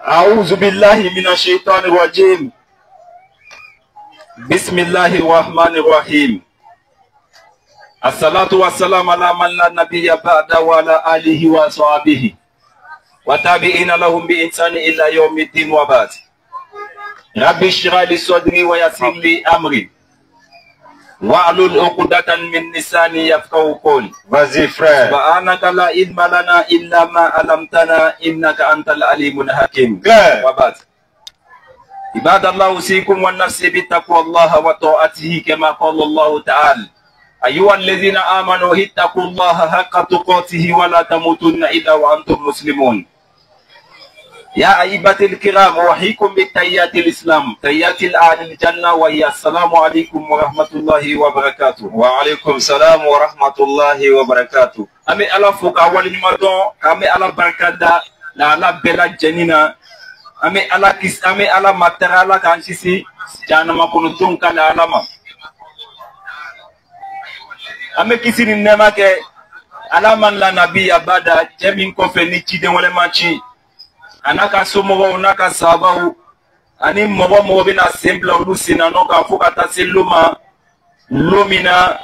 أعوذ بالله من الشيطان الرجيم. بسم الله الرحمن الرحيم. الصلاة والسلام على من لا نبي بعد وعلى آله وصحبه وتابعين لهم بإحسان إلى يوم الدين وبعد. ربي اشرح لي صدري ويسر لي أمري واحلل عقدة من لساني يفقهوا قولي. Vas-y frère. سبحانك لا علم لنا إلا ما علمتنا إنك أنت العليم الحكيم. وبعد. عباد الله أوصيكم والنفس بتقوى الله وطاعته كما قال الله تعالى أيها الذين آمنوا اتقوا الله حق تقاته ولا تموتن إلا وأنتم مسلمون. يا أيها الكرام أحييكم بتحيات الإسلام تحيات أهل الجنة وهي السلام عليكم ورحمة الله وبركاته. وعليكم السلام ورحمة الله وبركاته. أمي الله فوق أول نمطون أمي الله بركة لا الله بلا جنينا أمي الله كيس أمي الله ماتر الله كانسيسي جانا ما كنتم كلا الله أمي كيسين إنما كه الله من لا نبي أبدا جمين كفني تيجي ولا ماشي anaka somo naka sababu ani mobo bina simple lusina noka fukata seluma lumina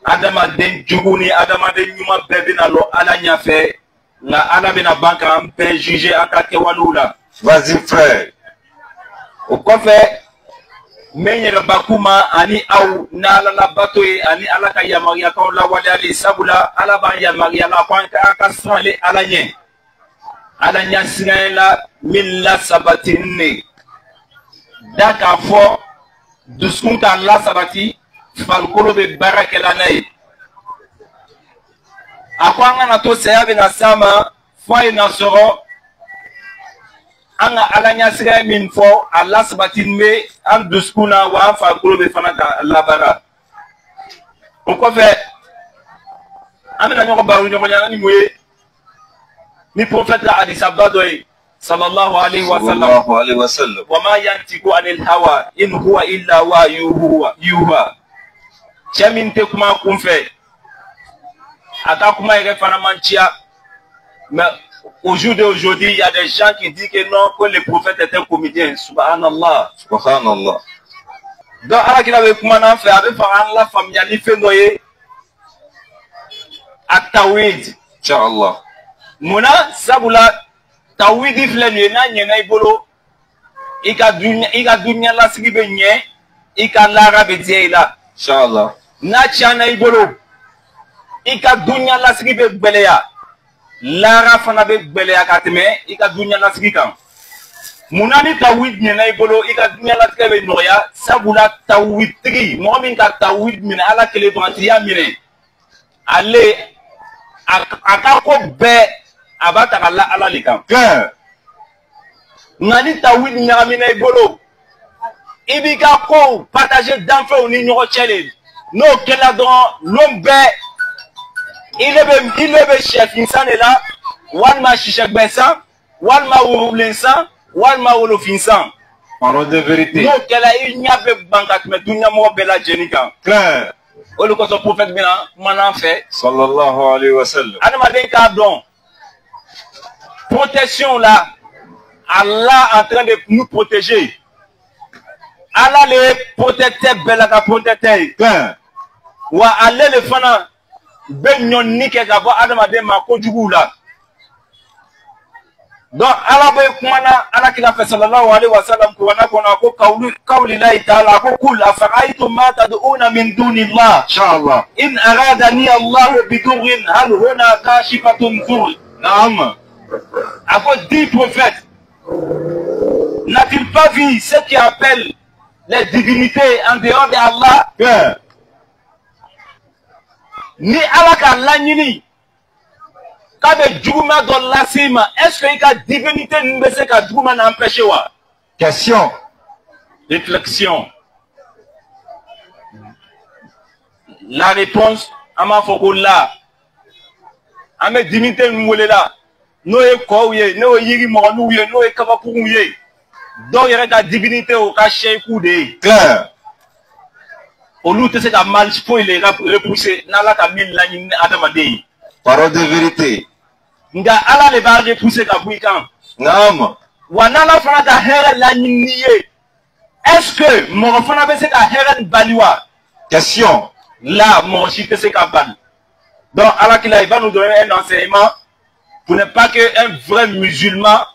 adama den juguni adama den nyuma bebina lo ala nyafe na ala bina banka ampe juger akake walula. Vas-y frère. Okofe menyere bakuma ani au na ala la batoy ani ala ka yamaria ka la wale ali sabula ala ba yamaria la kwanka akasale ala nye ala nyasirela min la sabatine daka fo duskunta la sabati falkolo be barake la nay akwanga na to seyabe na sama foi na soro anga ala nyasire min fo ala sabatine me an duskuna wa falkolo be fanaka la bara ko fe amena nyoko baru nyoko nyana ni moye ni prophète la hadith abadoi sallallahu alayhi wa sallam wa ma yantiku anil hawa in huwa illa wa yuha chaminte kuma kumfe ata kuma ire fanamantia. Mais au jour d'aujourd'hui il y a des gens qui disent que non, que le prophète est un comédien. Subhanallah, subhanallah. donc ala kila be kuma na fe abe fa la famille ni fe noye atawid inshallah muna sabula tawidi fleni na nyena ibolo ika dunya la sigi be nye ika lara be diela inshallah na chana ibolo ika dunya la sigi be gbeleya lara fana be gbeleya kateme ika dunya la sigi kan muna ni tawid nyena ibolo ika dunya la sigi be noya sabula tawid tri mo min ka tawid min ala kele brantia mine ale akako be abata kala ala likam ngani tawid nyamina ibolo ibika ko partager d'enfants ni nyoko chele no kela don lombe il be chef insan là wan ma shishak besa wan ma wulensan wan ma wolo finsan parole de vérité no kela nyabe bankat me dunya mo bela jenika clair olu ko so prophète bina manan fait sallallahu alayhi wa sallam anama den ka don protection là, Allah en train de nous protéger. Allah les protecteur belaka protecteur. Wa Allah le fana ben nyonni ke gabo adama de ma ko jugu la. Donc Allah be kumana Allah ki la fait sallallahu alayhi wa sallam ko wana ko qawli la ta'ala ko kul afara'aytum ma tad'una min dunillah inshallah in aradani Allah bidurrin hal huna kashifatun dur. naam. À vos 10 prophètes, n'a-t-il pas vu ceux qui appellent les divinités en dehors d'Allah? Ni Allah qu'Allah ni kabe djouma dans la sima, est-ce que la divinité ne sait que djouma n'a empêché wa? Question. Réflexion. La réponse à ma foko là, à mes divinités nous là. No e ko ye no yiri mo nu ye no e kaba ku ye do yere ka divinité o ka sheku de clair olu te se ka mal po ile ka repousser na la ka mil la ni adama de parole de vérité nga ala le ba repousser ka buikan naam Wanala fana ka hɛrɛ laɲini ye. Est-ce que mɔgɔ fana bɛ se ka hɛrɛ bali wa? Question. Là, mɔgɔ si tɛ se ka bali. Donc, Alakila, il va nous donner un enseignement pour ne pas qu'un vrai musulman,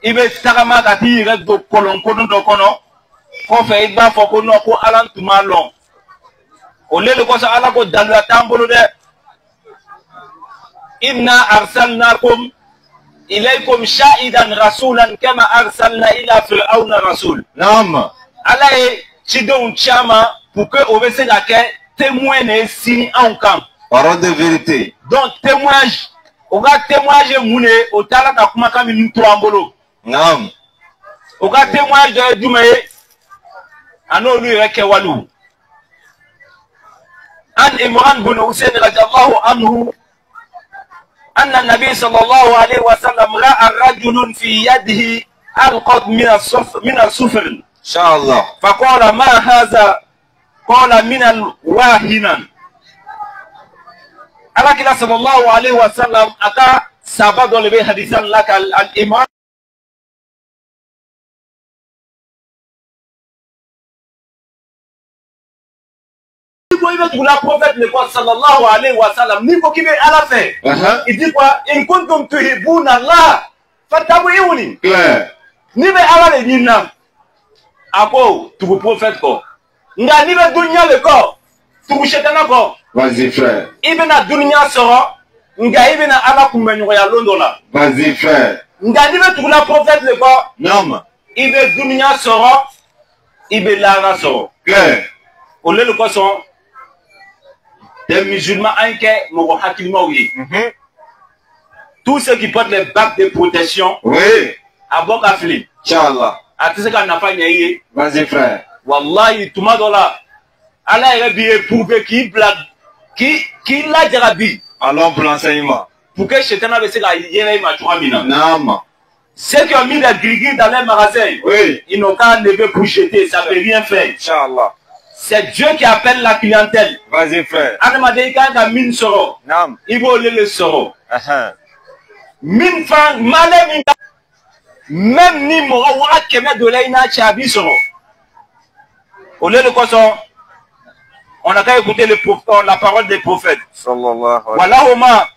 il va tagama ka t'i yɛrɛ don kolonkolon dɔ kɔnɔ, kɔfɛ i b'a fɔ ko non ko Ala tun m'a lɔn. Au lieu de kɔsɔn Ala ko daluya t'an bolo dɛ. Inna arsalnakum ilaykum shahidan rasulan kama arsalna ila fir'auna rasul. Naam. Ala ye cidenw caman pour que o bɛ se ka kɛ témoin de sini anw kan. Parole de vérité. Donc témoignage, o ka témoignage ye mun ye o taara ka kumakan min to an bolo. Naam. O ka témoignage dɔ ye jumɛn ye a n'olu yɛrɛ kɛwalew. An Imran bin Husayn radiyallahu anhu أن النبي صلى الله عليه وسلم رأى رجل في يده ألقط من الصفر. إن شاء الله. فقال ما هذا؟ قال من الواهنا. Alakila sallallahu alayhi wa sallam aka sahabat dɔ le bɛ hadisan la ka al-Imam il veut trouver la prophète le quoi sallallahu alayhi wa sallam ni ko k'i bɛ Ala fɛ il dit quoi in kuntum tuhibbuna Allah fattabi'uni ni bɛ Ala de ɲini na a ko tugu prophète kɔ nka ni bɛ dunuya le kɔ tugu shetana kɔ. Vas-y frère. I bɛna dunuya sɔrɔ nka i bɛna Ala kunbɛɲɔgɔnya don dɔ la. Vas-y frère. Nka ni bɛ tugula prophète le kɔ. Non. I bɛ dunuya sɔrɔ i bɛ lahara sɔrɔ. Claire. O le kosɔn des musulmans an kɛ mɔgɔ hakilimaw ye. Tous ceux qui portent les bagues de protection. Oui. A bɔ ka fili. Inch'Allah. A tɛ se ka nafa ɲɛ i ye. Vas-y frère. Wallahi tuma dɔ la Ala yɛrɛ b'i ye pour que k'i bila k'i lajara bi. Allons pour l'enseignement. Pour que Shetana bɛ se ka yɛlɛ i ma cogoya min na. Naam. Ceux qui ont mis des gris dans les magasins, oui, ils n'ont qu'à lever pour jeter, ça ne peut rien faire. Inch'Allah. C'est Dieu qui appelle la clientèle. Vas-y frère. Adamaden kan ka min sɔrɔ. Naam. I b'o le sɔrɔ. Min fan malɛ min même ni mɔgɔ waa kɛmɛ dɔ la i n'a cɛ a b'i sɔrɔ. Au lieu de kosɔn on a qu'à écouter la parole des prophètes. Sallallahu alayhi wa sallam. Walahuma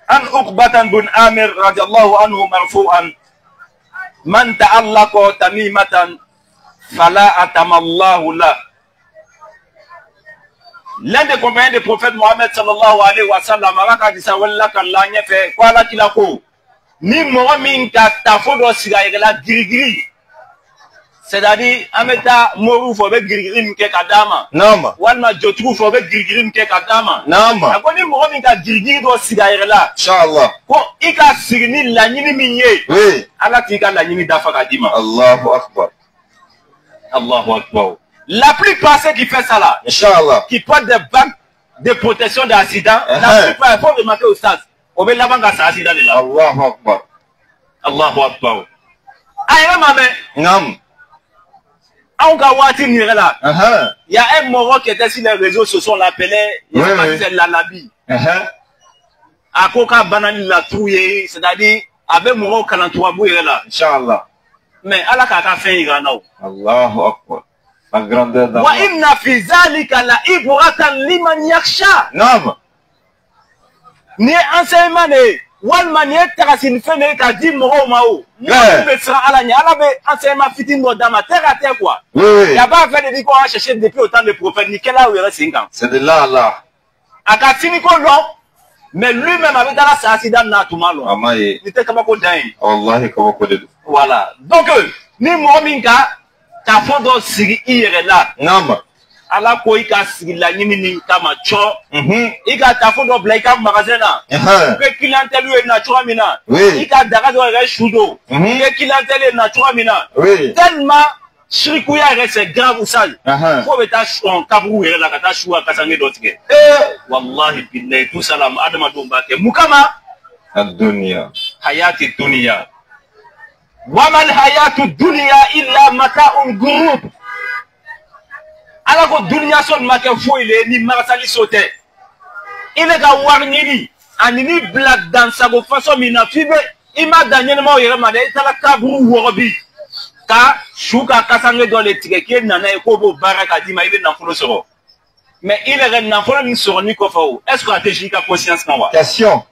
an Uqbatan bin Amir radiyallahu anhu marfu'an man ta'allaqa tamimatan fala atamallahu la. L'un des compagnons du prophète Mohammed sallallahu alayhi wa sallam a dit ça wala kala ɲɛfɛ ko Ala kila ko ni mɔgɔ min ka tafo dɔ sigi a yɛrɛ la girigiri. C'est-à-dire, an bɛ taa moriw fɛ u bɛ girigiri min kɛ ka d'a ma. Naam. Walima jotigiw fɛ u bɛ girigiri min kɛ ka d'a ma. Naam. A ko ni mɔgɔ min ka girigiri dɔ sigi a yɛrɛ la. Inch'Allah. Ko i ka sigi ni laɲini min ye. Oui. Ala k'i ka laɲini dafa ka d'i ma. Allahu akbar. Allahu akbar. La plupart ceux qui font ça là. Inch'Allah. Qui portent des bagues de protection d'accident. La plupart il faut remarquer au stade. O bɛ laban ka sa accident de la. Allahu akbar. Allahu akbar. A yɛrɛ ma mɛn. Naam. Anw ka waati nin yɛrɛ la. Il y a un mɔgɔ qui était sur les réseaux sociaux, on l'appelait Lalabi. A ko k'a banna ni laturu ye, c'est-à-dire a bɛ mɔgɔw kalan tubabu yɛrɛ la. Inch'Allah. Mais Ala k'a ka fɛn yira n na o. Allahu akbar. La grandeur d'Allah. Wa inna fi zalika la ibratan liman yakhsha. Naam. Ni enseignement de ye walima ni ye tagasini fɛn de ye k'a di mɔgɔw ma o. Mɔgɔw bɛ siran Ala ɲɛ. Ala bɛ enseignement fitinin dɔ d'a ma terre à terre quoi. Oui. Y a pas fait de dire qu'on a cherché depuis autant de prophètes. Ni kɛla o yɛrɛ sen kan. C'est de là à là. A ka sini ko lɔn mais lui-même a bɛ taa sa accident n'a tun ma lɔn. Amaye. Ni tɛ kabako dan ye. Wallahi kabako de don. Voilà. Donc ni mɔgɔ min ka tafo dɔ sigi i yɛrɛ la. Naam. Ala ko i ka sigi laɲini nin kama cɔ. I ka tafo dɔ bila i ka magasin na. I bɛ clientèle ye na cogoya min na. I ka daga dɔ yɛrɛ su don. I bɛ clientèle ye na cogoya min na. Tellement sirikuya yɛrɛ c'est grave ça. Fo bɛ taa sɔn kaburu yɛrɛ la ka taa su ka kasange dɔ tigɛ. Wallahi billahi tout ça la adamadenw b'a kɛ mun kama. Ad-dunya. Hayati dunya. Wa mal hayatu dunya illa mata'un ghurur. Ala ko dunuya sɔn ma kɛ foyi le ni magasali so tɛ. I bɛ ka wari ɲini ani ni bila dansago façon min na f'i bɛ ima dernièrement yere made tala kaburu worobi ka shuka kasange dans les tigeke nana e ko bo baraka di ma ibe na fulo soro mais il est na fulo ni soro ni ko fawo est-ce que ateji ka conscience kan wa question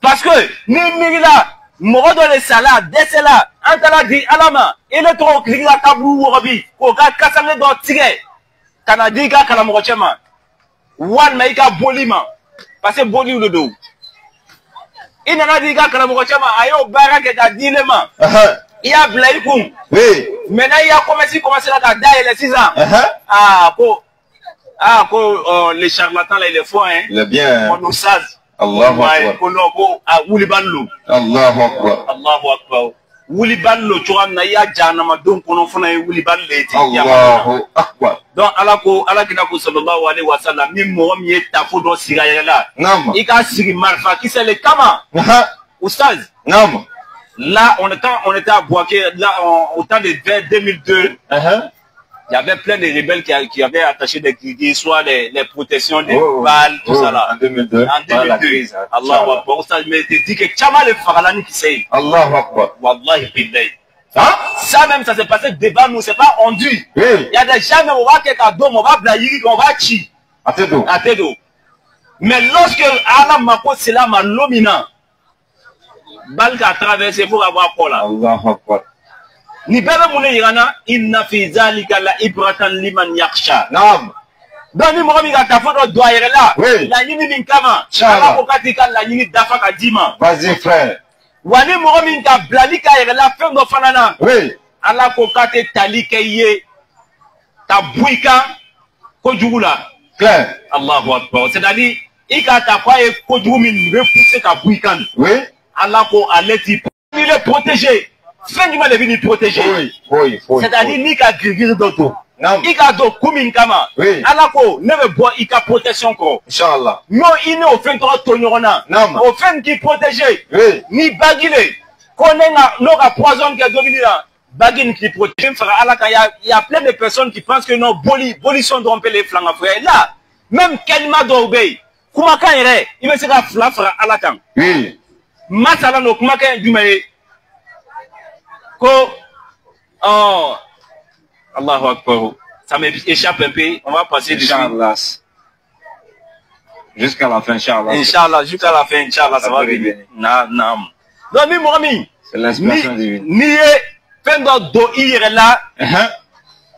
parce que ni migila moro dans les salades desela antala di alama il est trop kila kaburu worobi ko ka kasange dans tige kanadi ka kala mo chema wan maika bolima parce que boli le do il n'a dit qu'à la mochama ayo baraka ta dilema il y a blaïkoum oui maintenant il y a commencé là à dailler les 6 ans les charlatans là ils le font hein le bien on nous sase Allahu akbar ko a wulibanlo Allahu akbar Allahu akbar wulibanlo to na ya janama don kono fona wulibanle ti Allahu akbar donc ala kina ko sallallahu alaihi wasallam ni mo mi tafo do sigaya la nam ika sigi marfa qui c'est le kama oustaz nam là on était à Boaké là au temps de 2002 il y avait plein de rebelles qui avaient attaché des soit les protections des balles tout ça là en 2002 Allahu akbar oustaz mais dit que chama le faralani qui c'est Allahu akbar wallahi billahi ça même ça s'est passé devant nous c'est pas ondu oui il y a des gens on va quelque chose on va blayer on va chi atedo mais lorsque Allah m'a posé là ma lomina balle qui a traversé pour avoir quoi là Allahu akbar ni bébé moulé irana inna fi zalika la ibratan liman yakhsha nam donc ni mo mi ga ta photo doit ir là oui la nini min kama Inshallah. ko katika la nini dafa ka dima vas-y frère wani mo mi ga blali ka ir là fe do fanana oui ala ko kate tali ke ye ta buika ko jugula clair Allahu akbar c'est-à-dire ika ta kwa e ko jugu min repousser ka buikan oui ala ko aleti il est protégé fin du mal est venu protéger oui c'est-à-dire ni ka grigir d'auto nam ika do kumin kama oui ala ko ne be bo ika protection ko inshallah no ine o fin to tonyorona nam o fin qui protéger oui ni bagile konenga no ka poison ke dominira bagine qui protège frère ala ka y a plein de personnes qui pensent que non boli sont trompés les flancs frère là même kelma do obey kuma kan ire il me sera frère ala kan oui masala no kuma kan dumaye ko oh Allahu akbar ça m'échappe un peu on va passer inshallah jusqu'à la fin inshallah jusqu'à la fin inshallah ça va venir naam donc mi mo mi c'est l'inspiration divine ni pendo do ire là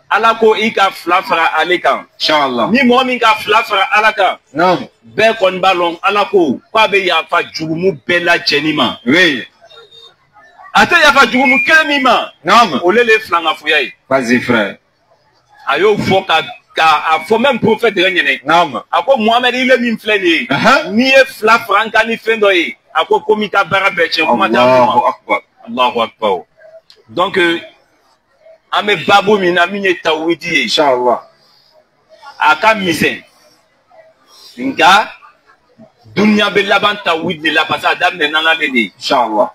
ala ko ika flafra alekan inshallah ni mo mi ka flafra alaka non be kon ballon ala ko kwa be ya fa jugumu bela jenima oui ate ya fa jugumu kelemima non olele flanga fuyai vas-y frère ayo foka ka fo même prophète renyene non ako Muhammad ile mi mfleni ni e flafra nka ni fendo yi ako komika barabe chen kuma ta Allahu akbar donc ame babu mina minye tawidi inshallah aka misen nga dunya be laban tawidi la pasa adam ne nana le ni inshallah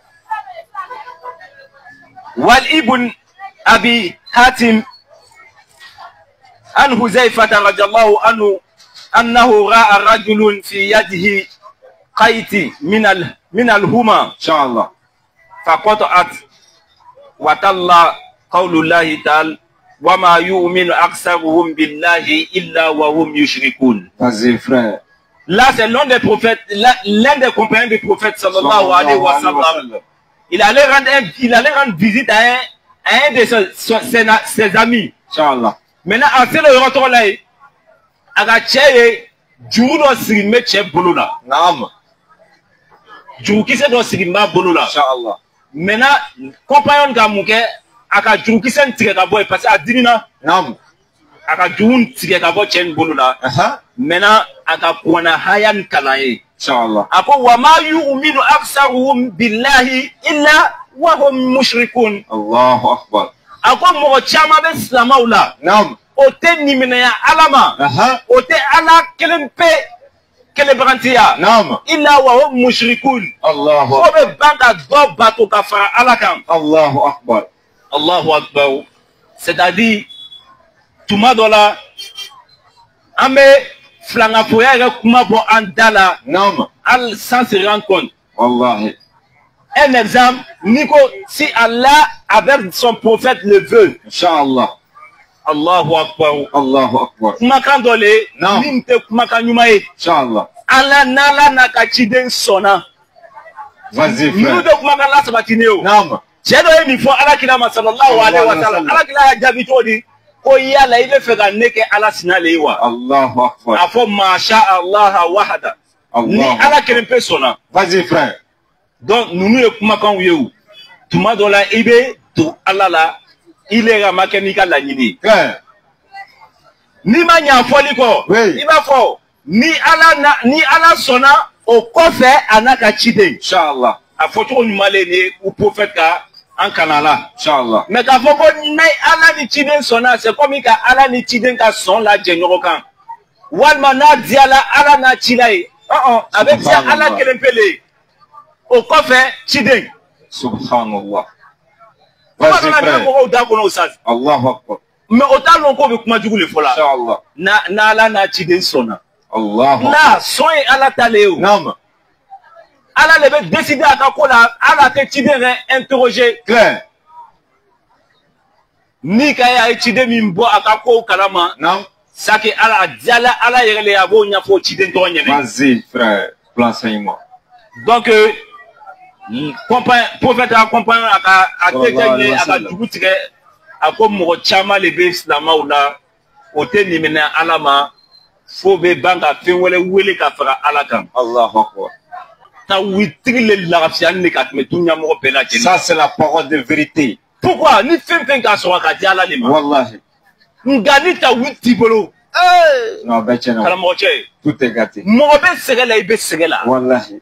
wal ibn abi hatim an huzaifa radhiyallahu anhu annahu ra'a rajulun fi yadihi qayti min al huma inshallah faqata'at wa talla قول الله تعالى وما يؤمن أكثرهم بالله إلا وهم يشركون. Vas-y frère. Là c'est l'un des prophètes, l'un des compagnons du prophète sallallahu alayhi wa sallam. Il allait rendre visite à un de ses amis. Inshallah. Maintenant à ce retour là, aga cheye juru do sirime che bolula. Naam. Juru kise do sirima bolula. Inshallah. Maintenant compagnon gamuke aka juru kisen tige ka boy parce que adinina nam aka juru tige ka boy chen bolula mena aka kuana hayan kalaye inshallah ako wa ma yu'minu aktsaruhum billahi illa wa hum mushrikun. Allahu akbar. Ako mo chama be slamaula nam ote nimena ya alama ote ala kelempe kele brantia nam illa wa hum mushrikun. Allahu akbar. Obe banga do bato kafara alakam. Allahu akbar. Allahu akbar. C'est-à-dire tuma dola ame flanga poya ga kuma bo andala nam al sans se rendre compte. wallahi Un exemple, Nico, si Allah, avec son prophète, le veut. Inch'Allah. Allahu Akbar. Allahu Akbar. Kumakan dole, Non. nimte kumakan yumaye. Inch'Allah. Allah nala nakachiden sona. Vas-y, Nous frère. de kumakan la sabatineo. Non. Cɛ dɔ ye nin fɔ alakira ma sallallahu alaihi wa sallam alakira y'a jaabi cogo di ko yala i bɛ fɛ ka ne kɛ ala sinalen ye wa Allahu Akbar. a fɔ masha Allah wahada ni Allah. ala kelen pe sɔnna Vas-y, frère. donc ninnu ye kumakanw ye o tuma dɔ la i bɛ to ala la i le ka ma kɛ n'i ka laɲini ye Frère. n'i ma ɲɛ fɔli kɔ Oui. i b'a fɔ ni ala sɔnna o kɔfɛ a n'a ka ciden Inch'Allah. a fɔcogo ɲuman le ni u prophète ka an kana la Inch'Allah. mais k'a fɔ ko ni ala ni ciden sɔnna c'est comme ka ala ni ciden ka sɔn lajɛ ɲɔgɔn kan walima n'a diyala ala n'a cila ye a bɛ diya ala kelen pe le ye o kɔfɛ ciden Subhanallah. kuma Vas-y, kana frère. ne mɔgɔw da kɔnɔ o sa Allahu Akbar. mais o t'a lɔn k'o bɛ kuma jugu de fɔ la Inch'Allah. n'ala n'a ciden sɔnna Allahu Akbar. n'a sɔn ye ala ta le ye o Non. ala le bɛ décider a ka ko la ala tɛ ciden yɛrɛ interroger Claire. ni ka ye a ye ciden min bɔ a ka kow kalama Non. sake ala a diyala ala yɛrɛ le ye a b'o ɲɛfɔ ciden tɔgɔ ɲɛnɛ Vas-y, frère. L'enseignement. donc prophète accompagne a tɛ ɲɛ a ka dugu tigɛ a ko mɔgɔ caman le bɛ silamɛw la o tɛ nimina ala ma fo bɛ ban ka fɛn wɛrɛ wele ka fara ala kan Allahu Akbar. tawhiditigi le lafiya ni ka tɛmɛ dunuya mɔgɔ bɛɛ lajɛlen Ça, c'est la parole de vérité. pourquoi ni fɛn fɛn ka sɔrɔ a ka di ala de ma Wallahi. nka ni tawhid t'i bolo Non, ben, tiens, non. karamɔgɔ cɛ Tout est gâté. mɔgɔ bɛ sɛgɛ la i bɛ sɛgɛ la Wallahi.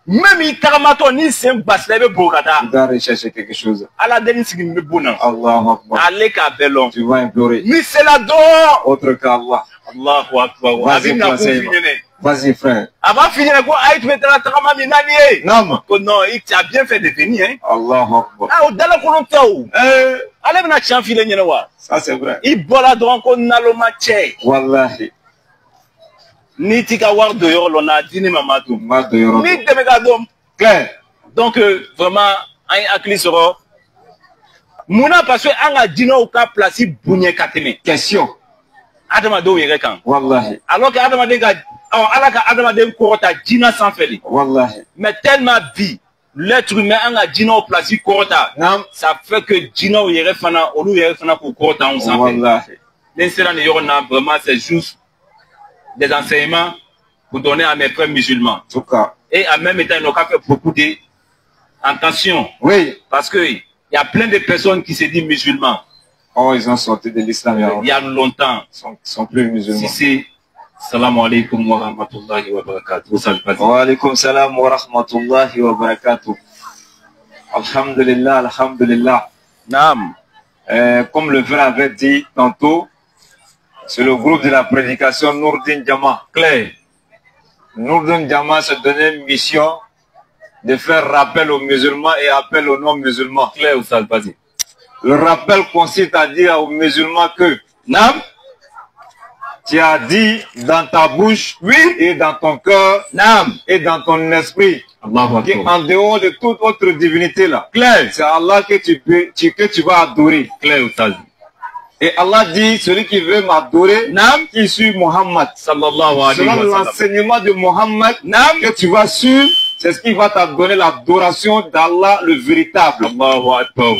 même i tagamatɔ ni sen basila i bɛ bo ka taa Tu dois rechercher quelque chose. ala deni sigi n bɛ bon na Allahu Akbar. ale k'a bɛɛ lɔn Tu vas implorer. ni sela dɔrɔn Autre qu'Allah. Allahu akbar a Vas-y, bɛ na ko f'i conseille-moi. ɲɛnɛ Vas-y, frère. a b'a f'i ɲɛnɛ ko ayi tun bɛ taa tagama min na nin ye Non. ko non i a bien fait de venir hein Allahu Akbar. ah o dalakolon tɛ o ale bɛna tiɲɛ f'i le ɲɛnɛ wa Ça, c'est vrai. i bɔra dɔrɔn ko naloma cɛ Wallahi. n'i t'i ka wari don yɔrɔ lɔ na di ne ma ma don Ma de yɔrɔ n'i dɔn. dɛmɛ ka dɔn Claire. donc vraiment an ye hakili sɔrɔ munna parce que an ka jinɛw ka place bonya ka tɛmɛ Question. adamadenw yɛrɛ kan Wallahi. alors que adamaden ka ala ka adamaden kɔrɔta jinɛ sanfɛ de Wallahi. mais tellement bi l'être humain an ka jinɛw place kɔrɔta Non. ça fait que jinɛw yɛrɛ fana olu yɛrɛ fana k'u kɔrɔta anw sanfɛ Wallahi. ne sera nin yɔrɔ na vraiment c'est juste des enseignements pour donner à mes frères musulmans En tout cas. et en même temps ils n'ont qu'à faire beaucoup de attention Oui. parce que il y a plein de personnes qui se disent musulmans Oh, ils ont sorti de l'islam. il y a longtemps Ils sont plus si musulmans. c'est salam alaikum wa rahmatullahi wa barakatuh Wa alaikum salam wa rahmatullahi wa barakatuh. Alhamdulillah, alhamdulillah. naam Comme le frère avait dit tantôt, c'est le groupe de la prédication Nourdin Jama. clair Nourdin Jama s'est donné une mission de faire rappel aux musulmans et appel aux non-musulmans. clair Oustaz vas-y Le rappel consiste à dire aux musulmans que naam tu as dit dans ta bouche, oui, et dans ton cœur, naam et dans ton esprit, Allahu akbar qu'en dehors de toute autre divinité là, clair c'est Allah que tu vas adorer. clair Oustaz Et Allah dit, celui qui veut m'adorer, naam qui suit Muhammad. sallallahu alayhi Selon wa sallam l'enseignement de Muhammad naam que tu vas suivre, c'est ce qui va te donner l'adoration d'Allah le véritable. Allahu akbar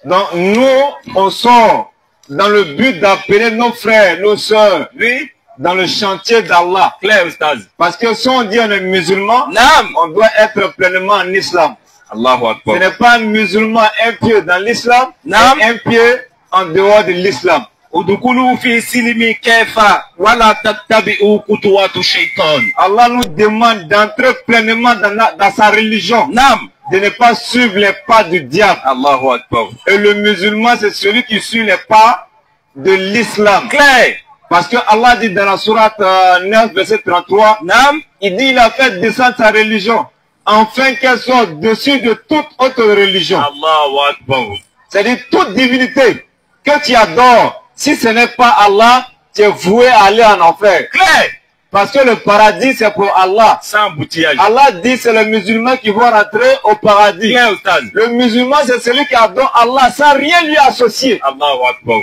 Donc nous, on sort dans le but d'appeler nos frères, nos sœurs, oui dans le chantier d'Allah. clair Oustaz Parce que si on dit on est musulman, naam on doit être pleinement en islam. Allahu Ce akbar n'est pas un musulman un pied dans l'islam, Naam. et un pied en dehors de l'islam. udkhulu fi silmi kayfa wala tattabi'u khutuwati shaytan Allah nous demande d'entrer pleinement dans sa religion, naam de ne pas suivre les pas du diable. Allahu akbar Et le musulman, c'est celui qui suit les pas de l'islam. clair Parce que Allah dit dans la sourate 9, verset 33, naam il dit il a fait descendre sa religion, afin qu'elle soit au-dessus de toute autre religion. Allahu akbar C'est-à-dire toute divinité que tu adores, si ce n'est pas Allah, tu es voué à aller en enfer. clair Parce que le paradis, c'est pour Allah. Sans embouteillage. Allah dit c'est les musulmans qui vont rentrer au paradis. Clair, Oustaz. Le musulman, c'est celui qui adore Allah sans rien lui associer. Allahu Akbar.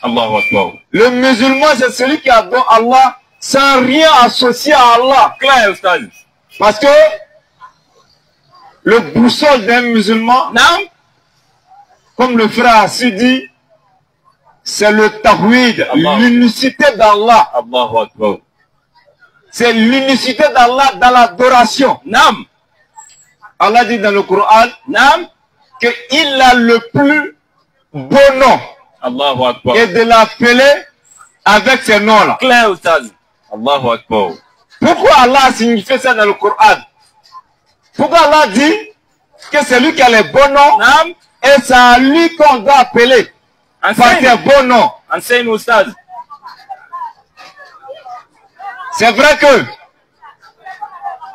Allahu Akbar. Le musulman, c'est celui qui adore Allah sans rien associer à Allah. Clair, Oustaz. Parce que le boussole d'un musulman, Naam. comme le frère Assi dit, c'est le tawhid, Allah. l'unicité d'Allah. Allahu Akbar. C'est l'unicité d'Allah dans l'adoration. Naam. Allah dit dans le Coran Naam. qu'il a le plus beau nom Allahu Akbar. et de l'appeler avec ces noms-là. Clair, Oustaz. Allahu Akbar. Pourquoi Allah a signifié ça dans le Coran? Pourquoi Allah dit que c'est lui qui a les bons noms Naam. et c'est à lui qu'on doit appeler par Enseigne. ses bons noms? Enseigne, Oustaz. C'est vrai que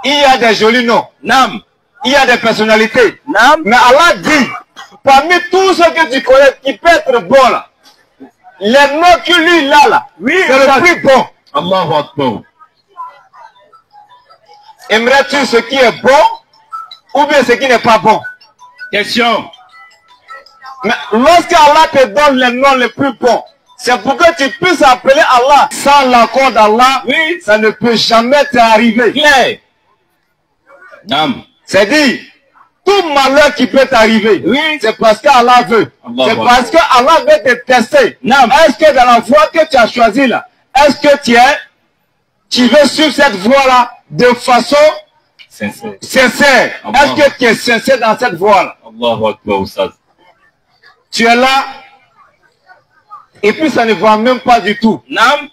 il y a des jolis noms, Naam. il y a des personnalités, Naam. mais Allah dit, parmi tous ceux que tu connais qui peut être bon là, les noms que lui il a là, Oui, c'est le plus bon. Allahu Akbar. Aimerais-tu ce qui est bon ou bien ce qui n'est pas bon? Question. Mais lorsque Allah te donne les noms les plus bons, c'est pour que tu puisses appeler Allah. Sans l'accord d'Allah, Oui. ça ne peut jamais t'arriver. Clair. Naam. C'est dit, tout malheur qui peut t'arriver, Oui. c'est parce qu'Allah veut. Allah C'est va. parce qu'Allah veut te tester. Naam. Est-ce que dans la voie que tu as choisie là, est-ce que tu veux suivre cette voie-là de façon Sincère. sincère? Allah. Est-ce que tu es sincère dans cette voie-là? Allahu Akbar, Oustaz. Tu es là, et puis ça ne va même pas du tout. Naam.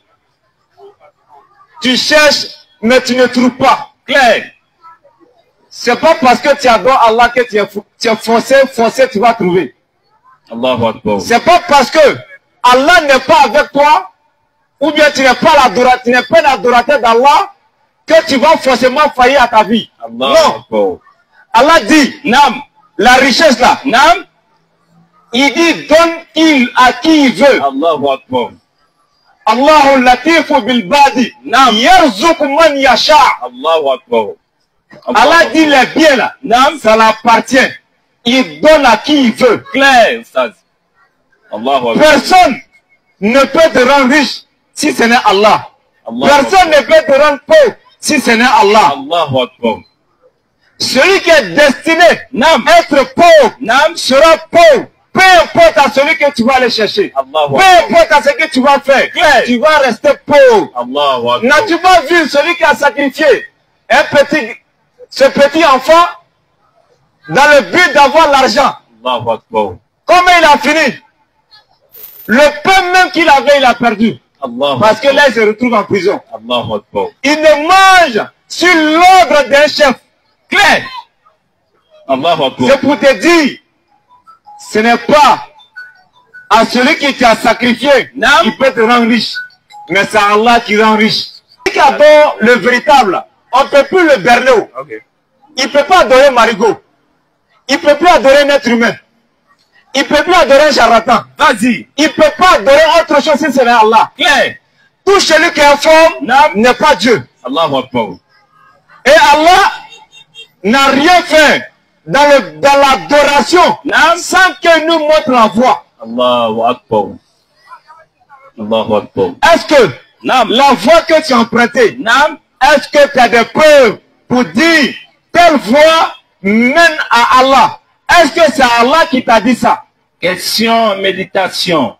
Tu cherches, mais tu ne trouves pas. Clair. C'est pas parce que tu adores Allah que tu es forcé, tu vas trouver. Allahu Akbar. C'est pas parce que Allah n'est pas avec toi, ou bien tu n'es pas l'adorateur d'Allah, que tu vas forcément faillir à ta vie. Allahu Non. Akbar. Allah dit, Naam. la richesse là, Naam. il dit, donne à qui il veut. Allahu Akbar. Allahu latifu bil badi. Naam. Yarzuqu man yasha. Allahu Akbar. Allah dit les biens là, Naam. ça l'appartient. Il donne à qui il veut. Clair, Oustaz. Allahu Akbar. Personne ne peut te rendre riche si ce n'est Allah. Allahu Personne ne peut te rendre pauvre si ce n'est Allah. Allahu Akbar. Celui qui est destiné Naam. à être pauvre Naam. sera pauvre. Peu importe à celui que tu vas aller chercher. Allahu Peu Akbar. importe à ce que tu vas faire. Claire. Tu vas rester pauvre. Allahu Akbar. N'as-tu pas vu celui qui a sacrifié ce petit enfant dans le but d'avoir l'argent? Allahu Akbar. Comment il a fini? Le peu même qu'il avait, il a perdu. Allahu Parce que Akbar. là, il se retrouve en prison. Allahu Akbar. Il ne mange sur l'ordre d'un chef. Clair. Allahu Akbar. C'est pour te dire, ce n'est pas à celui qui t'a sacrifié Naam. qui peut te rendre riche, mais c'est Allah qui rend riche. Celui qui adore le véritable, on ne peut plus le berner. Ok. Il ne peut pas adorer Marigot. Il ne peut plus adorer un être humain. Il ne peut plus adorer un charlatan. Vas-y. Il ne peut pas adorer autre chose si ce n'est Allah. Clair. Tout celui qui est forme Naam. n'est pas Dieu. Allahu Akbar. Et Allah n'a rien fait dans l'adoration Naam. sans qu'il nous montre la voie. Allahu Akbar. Allahu Akbar. Est-ce que Naam. la voie que tu as empruntée, Naam. est-ce que tu as des preuves pour dire telle voie mène à Allah? Est-ce que c'est Allah qui t'a dit ça? Question, méditation.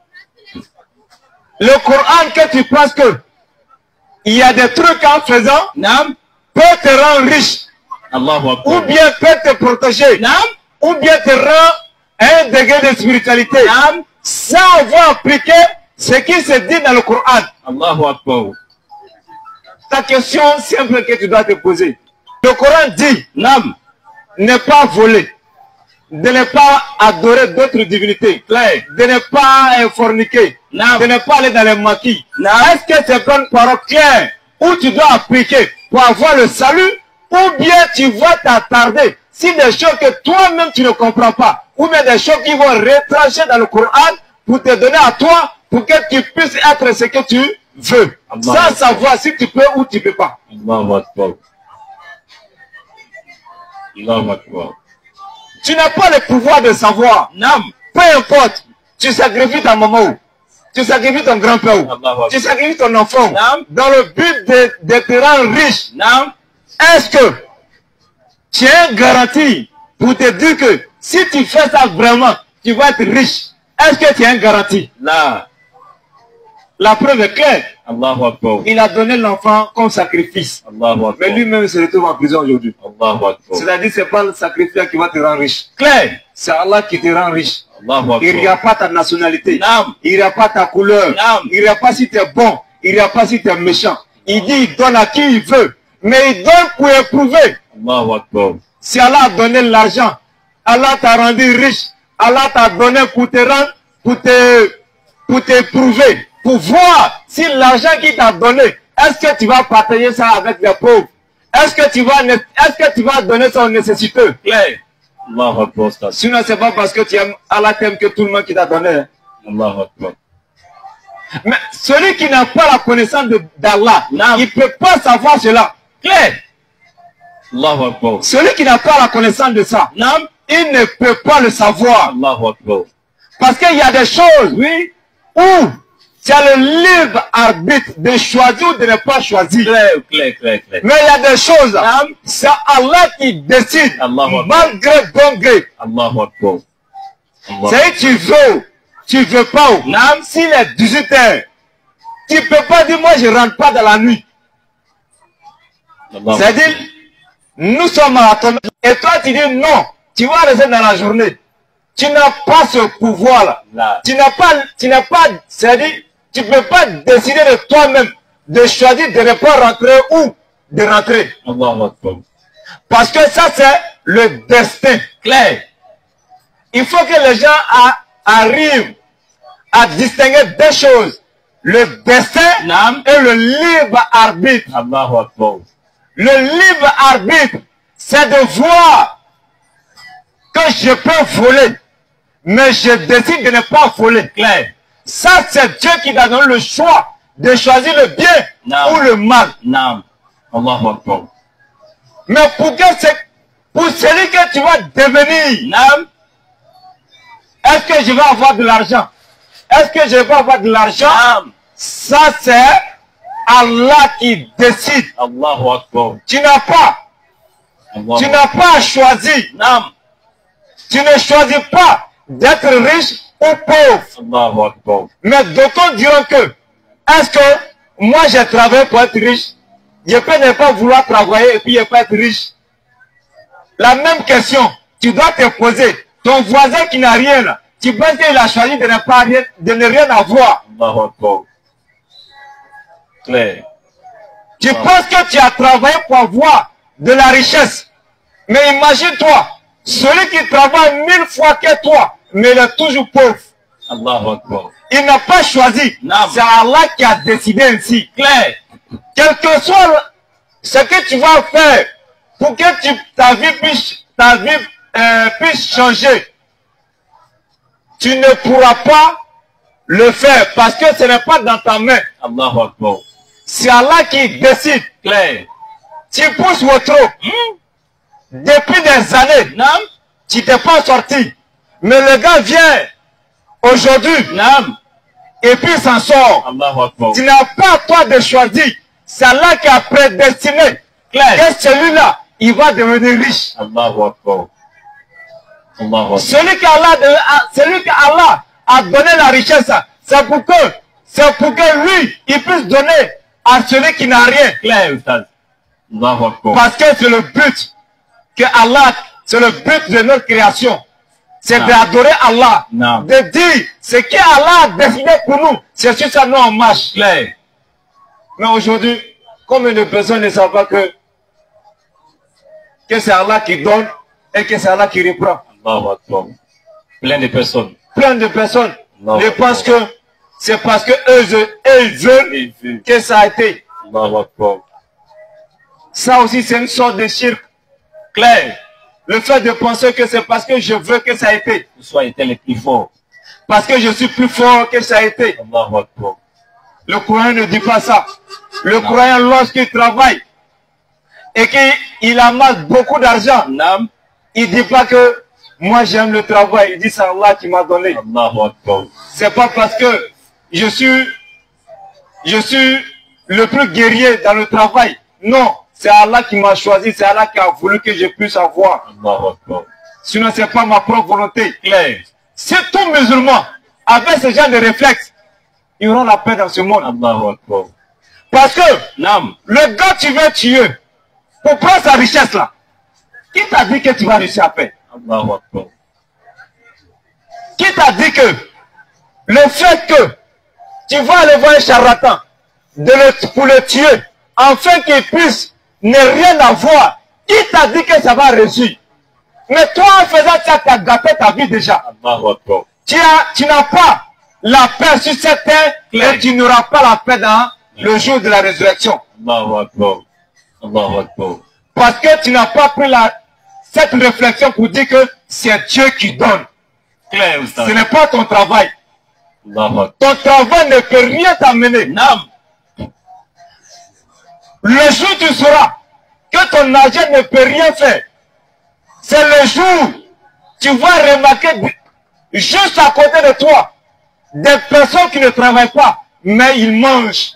Le Coran que tu penses que il y a des trucs en faisant Naam. peut te rendre riche, Allahu ou Akbar. bien peut te protéger, Naam. ou bien te rend un degré de spiritualité, Naam. sans avoir appliqué ce qui se dit dans le Coran. Allahu Akbar. Ta question simple que tu dois te poser. Le Coran dit, Naam. ne pas voler, de ne pas adorer d'autres divinités, Clair. de ne pas forniquer, Naam. de ne pas aller dans les maquis. Naam. Est-ce que c'est une parole claire où tu dois appliquer pour avoir le salut, ou bien tu vas t'attarder si des choses que toi-même tu ne comprends pas, ou bien des choses qui vont retrancher dans le Coran pour te donner à toi, pour que tu puisses être ce que tu veut. Sans savoir si tu peux ou tu ne peux pas. Tu n'as pas le pouvoir de savoir. Naam. Peu importe, tu sacrifies ta maman, tu sacrifies ton grand-père, tu sacrifies ton enfant, dans le but de te rendre riche. Naam. Est-ce que tu as une garantie pour te dire que si tu fais ça vraiment, tu vas être riche? Est-ce que tu as une garantie? Là. La preuve est claire. Allahu Akbar. Il a donné l'enfant comme sacrifice. Allahu Akbar. Mais lui-même se retrouve en prison aujourd'hui. Allahu Akbar. C'est-à-dire que ce n'est pas le sacrifice qui va te rendre riche. Claire. C'est Allah qui te rend riche. Allahu Akbar. Il n'y a pas ta nationalité. Naam. Il n'y a pas ta couleur. Naam. Il n'y a pas si tu es bon. Il n'y a pas si tu es méchant. Il dit il donne à qui il veut. Mais il donne pour éprouver. Allahu Akbar. Si Allah a donné l'argent, Allah t'a rendu riche. Allah t'a donné pour te rendre, pour t'éprouver. Pour voir si l'argent qu'il t'a donné, est-ce que tu vas partager ça avec les pauvres? Est-ce que tu vas donner ça aux nécessiteux? Claire. Allahu Akbar. Sinon, c'est pas parce que tu aimes Allah t'aime que tout le monde qui t'a donné. Allahu Akbar. Mais celui qui n'a pas la connaissance d'Allah, il ne peut pas savoir cela. Claire. Allahu Akbar. Celui qui n'a pas la connaissance de ça, Naam. il ne peut pas le savoir. Allahu Akbar. Parce qu'il y a des choses, Oui. où tu as le libre arbitre de choisir ou de ne pas choisir. Claire. Mais il y a des choses, c'est Allah qui décide, malgré bon gré. Allahu Akbar. C'est tu veux pas. Naam. S'il est 18 h, tu ne peux pas dire, moi je ne rentre pas dans la nuit. C'est-à-dire, nous sommes marathoniens. Et toi tu dis non, tu vas rester dans la journée. Tu n'as pas ce pouvoir-là. Tu n'as pas, c'est-à-dire, tu ne peux pas décider de toi-même de choisir de ne pas rentrer ou de rentrer. Parce que ça, c'est le destin. Claire. Il faut que les gens arrivent à distinguer deux choses. Le destin Naam. et le libre arbitre. Allahu Akbar. Le libre arbitre, c'est de voir que je peux voler, mais je décide de ne pas voler. Claire. Ça, c'est Dieu qui t'a donné le choix de choisir le bien Naam. ou le mal. Naam. Allahu Akbar. Mais pour celui que tu vas devenir, Naam. est-ce que je vais avoir de l'argent? Est-ce que je vais avoir de l'argent? Naam. Ça, c'est Allah qui décide. Allahu Akbar. Tu n'as pas à choisir. Naam. Tu ne choisis pas d'être riche ou pauvre. Allahu Akbar. Mais d'autres diront que, est-ce que moi j'ai travaillé pour être riche? Je peux ne pas vouloir travailler et puis ne pas être riche. La même question, tu dois te poser. Ton voisin qui n'a rien là, tu penses qu'il a choisi de ne rien avoir. Allahu Akbar. Claire. Tu penses que tu as travaillé pour avoir de la richesse. Mais imagine-toi, celui qui travaille 1000 fois que toi, mais il est toujours pauvre. Allahu Akbar. Il n'a pas choisi. C'est Allah qui a décidé ainsi. Claire. Quel que soit ce que tu vas faire pour que ta vie puisse changer, tu ne pourras pas le faire parce que ce n'est pas dans ta main. Allahu Akbar. C'est Allah qui décide. Claire. Tu pousses au trou. Depuis des années, Naam. tu t'es pas sorti. Mais le gars vient aujourd'hui. Naam. Et puis il s'en sort. Allahu Akbar. Tu n'as pas toi de choisir. C'est Allah qui a prédestiné que celui-là, il va devenir riche. Allahu Akbar. Allahu Akbar. Celui que Allah a donné la richesse, c'est pour que lui, il puisse donner à celui qui n'a rien. Claire, Ustaz. Allahu Akbar. Parce que c'est le but que Allah, c'est le but de notre création. C'est d'adorer Allah. Non. De dire ce qu'Allah a décidé pour nous. C'est sur ça nous en marche. Claire. Mais aujourd'hui, combien de personnes ne savent pas que c'est Allah qui donne et que c'est Allah qui reprend. Allahu Akbar. Plein de personnes. Plein de personnes Non. ne pensent que c'est parce que eux veulent que ça a été. Allahu Akbar. Ça aussi, c'est une sorte de cirque. Clair. Le fait de penser que c'est parce que je veux que ça a été. Sois été le plus fort. Parce que je suis plus fort que ça a été. Allahu Akbar. Le croyant ne dit pas ça. Le croyant, lorsqu'il travaille et qu'il amasse beaucoup d'argent, il ne dit pas que moi j'aime le travail. Il dit c'est Allah qui m'a donné. C'est pas parce que je suis le plus guerrier dans le travail. Non, c'est Allah qui m'a choisi, c'est Allah qui a voulu que je puisse avoir. Sinon, ce n'est pas ma propre volonté. Si tout musulman avait ce genre de réflexe, ils auront la paix dans ce monde. Parce que le gars tu veux tuer pour prendre sa richesse là, qui t'a dit que tu vas réussir à paix? Qui t'a dit que le fait que tu vas aller voir un charlatan pour le tuer, afin qu'il puisse ne rien avoir, qui t'a dit que ça va réussir? Mais toi, en faisant ça, tu as gâté ta vie déjà. Tu n'as pas la paix sur cette terre et tu n'auras pas la paix dans le jour de la résurrection. Parce que tu n'as pas pris cette réflexion pour dire que c'est Dieu qui donne. Ce n'est pas ton travail. Ton travail ne peut rien t'amener. Le jour où tu sauras que ton argent ne peut rien faire, c'est le jour où tu vas remarquer juste à côté de toi des personnes qui ne travaillent pas, mais ils mangent.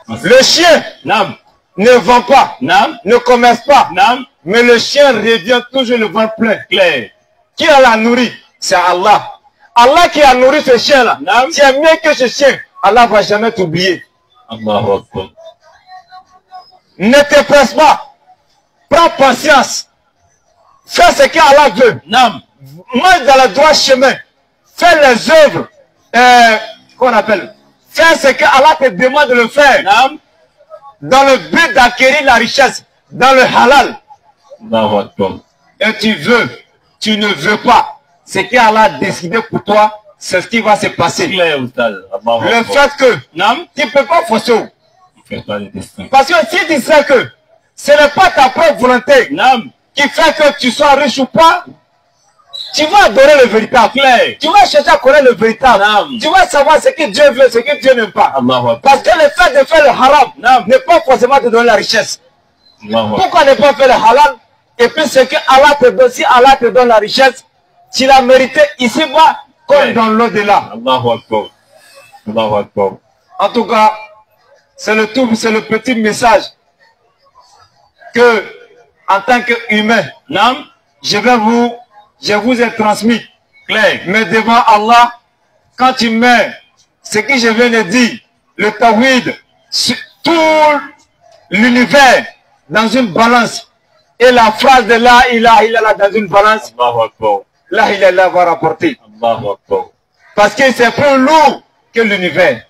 Le chien ne vend pas, ne commerce pas, mais le chien revient toujours le ventre plein. Qui l'a nourri? C'est Allah. Allah qui a nourri ce chien-là. Tu es mieux que ce chien. Allah ne va jamais t'oublier. Ne te presse pas. Prends patience. Fais ce qu'Allah veut. Marche dans le droit chemin. Fais les œuvres. Qu'on appelle. Fais ce qu'Allah te demande de le faire. Dans le but d'acquérir la richesse. Dans le halal. Et tu ne veux pas. Ce qu'Allah a décidé pour toi, c'est ce qui va se passer. Le fait que tu ne peux pas forcer. Parce que si tu sais que ce n'est pas ta propre volonté qui fait que tu sois riche ou pas, tu vas adorer le véritable. Tu vas chercher à connaître le véritable. Tu vas savoir ce que Dieu veut, ce que Dieu n'aime pas. Parce que le fait de faire le haram n'est pas forcément te donner la richesse. Pourquoi ne pas faire le halal? Et puis ce que Allah te donne, si Allah te donne la richesse, tu l'as mérité ici-bas comme dans l'au-delà. En tout cas, c'est le petit message que, en tant qu'humain, je vous ai transmis. Mais devant Allah, quand tu mets ce que je viens de dire, le tawhid, tout l'univers dans une balance, et la phrase de la ilaha illallah dans une balance, la ilaha illallah va rapporter. Parce que c'est plus lourd que l'univers.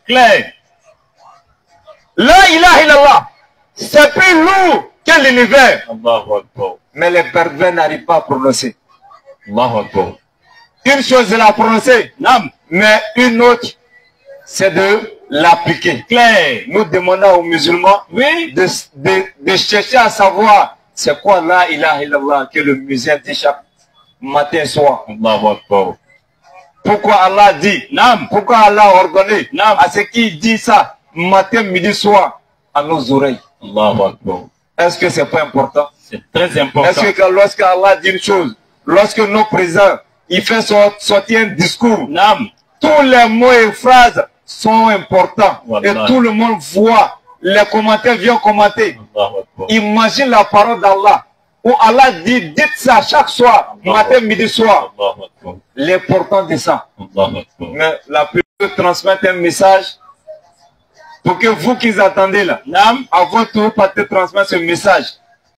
La ilaha illallah, c'est plus lourd que l'univers. Mais les pervers n'arrivent pas à prononcer. Une chose c'est la prononcer, mais une autre c'est de l'appliquer. Nous demandons aux musulmans de chercher à savoir c'est quoi la ilaha illallah que le musulman dit chaque matin et soir. Pourquoi Allah dit, pourquoi Allah a ordonné à ce qui dit ça matin, midi, soir à nos oreilles. Est-ce que c'est pas important? C'est très important. Est-ce que lorsque Allah dit une chose, lorsque nos présidents, il fait sortir un discours, tous les mots et phrases sont importants. Et tout le monde voit, les commentaires viennent commenter. Imagine la parole d'Allah, où Allah dit, dites ça chaque soir, matin, midi, soir. L'important de ça. Mais la plupart transmettent un message pour que vous qui attendez là, à votre tour, partez transmettre ce message.